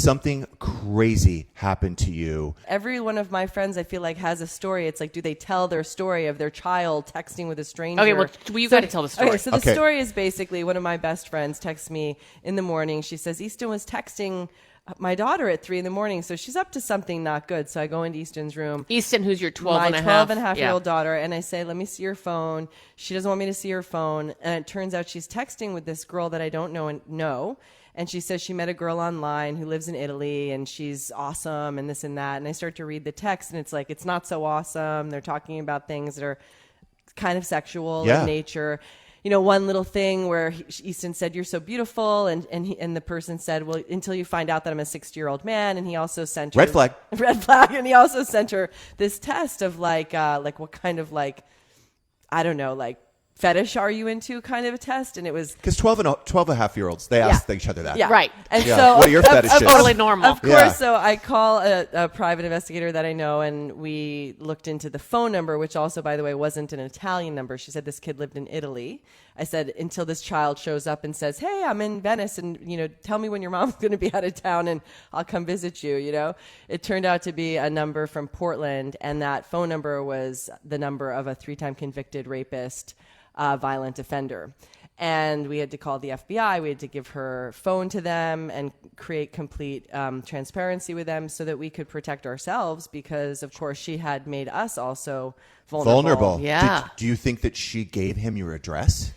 something crazy happened to you. Every one of my friends, I feel like, has a story. It's like, do they tell their story of their child texting with a stranger? Okay, well, you got to tell the story. Okay, so the story is basically one of my best friends texts me in the morning. She says, Easton was texting my daughter at 3 a.m, so she's up to something not good. So I go into Easton's room. Easton, who's your 12 and a half. My 12 and a half year old daughter. And I say, let me see your phone. She doesn't want me to see her phone. And it turns out she's texting with this girl that I don't know. And she says she met a girl online who lives in Italy and she's awesome and this and that. And I start to read the text and it's like, it's not so awesome. They're talking about things that are kind of sexual in nature. You know, one little thing where Easton said, "You're so beautiful," and the person said, "Well, until you find out that I'm a 60-year-old man." And he also sent her red flag, and he also sent her this test of like what kind of like, I don't know, like fetish are you into kind of a test. And it was because 12 and a half year olds, they ask each other that. Yeah. Right. And so what are your fetishes? Totally normal. Of course. So I call a private investigator that I know, and we looked into the phone number, which also, by the way, wasn't an Italian number. She said this kid lived in Italy. I said, until this child shows up and says, "Hey, I'm in Venice, and tell me when your mom's going to be out of town, and I'll come visit you." It turned out to be a number from Portland, and that phone number was the number of a 3-time convicted rapist, violent offender. And we had to call the FBI. We had to give her phone to them and create complete transparency with them so that we could protect ourselves, because, of course, she had made us also vulnerable. Yeah. Do you think that she gave him your address?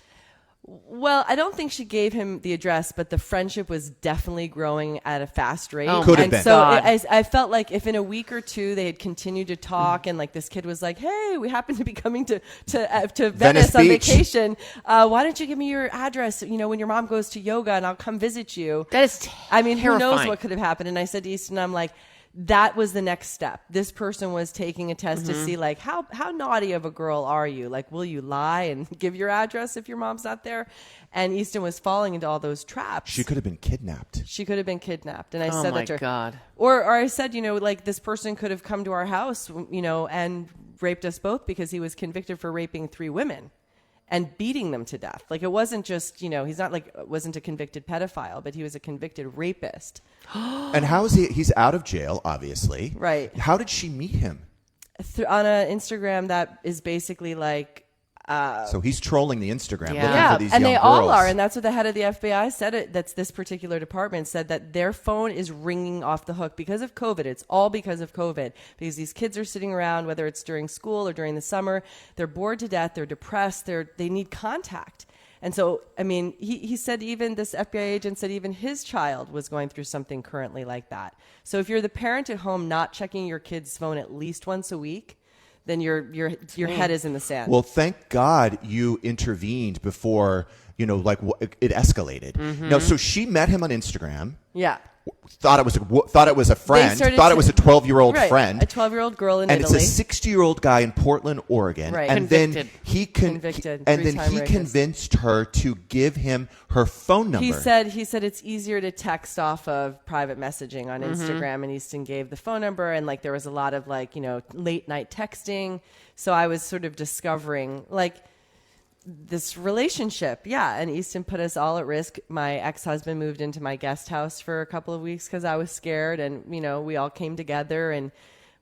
Well, I don't think she gave him the address, but the friendship was definitely growing at a fast rate. Could have been. So I felt like if in a week or two they had continued to talk, and like this kid was like, "Hey, we happen to be coming to Venice on Beach. vacation. Why don't you give me your address? When your mom goes to yoga, and I'll come visit you." That is terrifying. Who knows terrifying. what could have happened? And I said to Easton, I'm like, that was the next step. This person was taking a test to see, like, how naughty of a girl are you? Like, will you lie and give your address if your mom's not there? And Easton was falling into all those traps. She could have been kidnapped. And I said that to her. God. Or I said, like, this person could have come to our house, and raped us both, because he was convicted for raping 3 women and beating them to death. Like, it wasn't just, he's not like, wasn't a convicted pedophile, but he was a convicted rapist. And how is he? He's out of jail, obviously. Right. How did she meet him? On an Instagram that is basically like, so he's trolling the Instagram looking for these and young girls. they all are, and that's what the head of the FBI said. That's this particular department said that their phone is ringing off the hook because of COVID. It's all because of COVID, because these kids are sitting around, whether it's during school or during the summer, they're bored to death, they're depressed, they need contact. And so, I mean, he said, even this FBI agent said even his child was going through something currently like that. So if you're the parent at home not checking your kid's phone at least once a week, then your head is in the sand. Well, thank God you intervened before, it escalated. No, so she met him on Instagram. Yeah. Thought it was a friend. Thought it was a 12-year-old friend. A 12-year-old girl in Italy. Italy. And it's a 60-year-old guy in Portland, Oregon. Right. And Convicted. then he convinced her to give him her phone number. He said it's easier to text off of private messaging on Instagram, and Easton gave the phone number, and like there was a lot of late night texting. So I was sort of discovering this relationship. Yeah. And Easton put us all at risk. My ex-husband moved into my guest house for a couple of weeks because I was scared, and we all came together and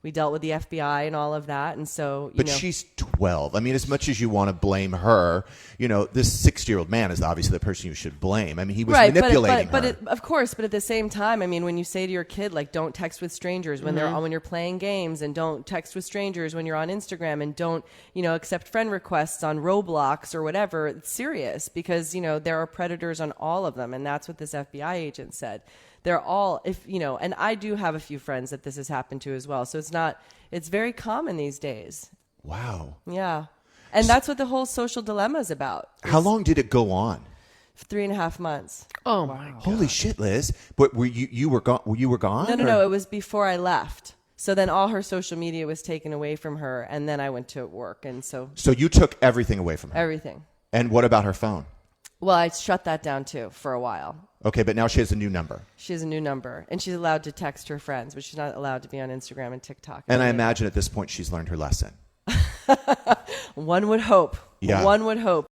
we dealt with the FBI and all of that. And so, But she's 12. I mean, as much as you want to blame her, this 60-year-old man is obviously the person you should blame. I mean, he was manipulating her. Of course, but at the same time, I mean, when you say to your kid, like, don't text with strangers when when you're playing games, and don't text with strangers when you're on Instagram, and don't, accept friend requests on Roblox or whatever, it's serious, because, there are predators on all of them. And that's what this FBI agent said. They're all, and I do have a few friends that this has happened to as well. So it's very common these days. Wow. Yeah. And that's what the whole social dilemma is about. How long did it go on? 3.5 months. Oh my God. Holy shit, Liz. But were you were gone? You were gone? No. It was before I left. So then all her social media was taken away from her, and then I went to work. And so you took everything away from her? Everything. And what about her phone? Well, I shut that down too for a while. Okay, but now she has a new number. She has a new number, and she's allowed to text her friends, but she's not allowed to be on Instagram and TikTok. And I imagine at this point she's learned her lesson. One would hope. Yeah. One would hope.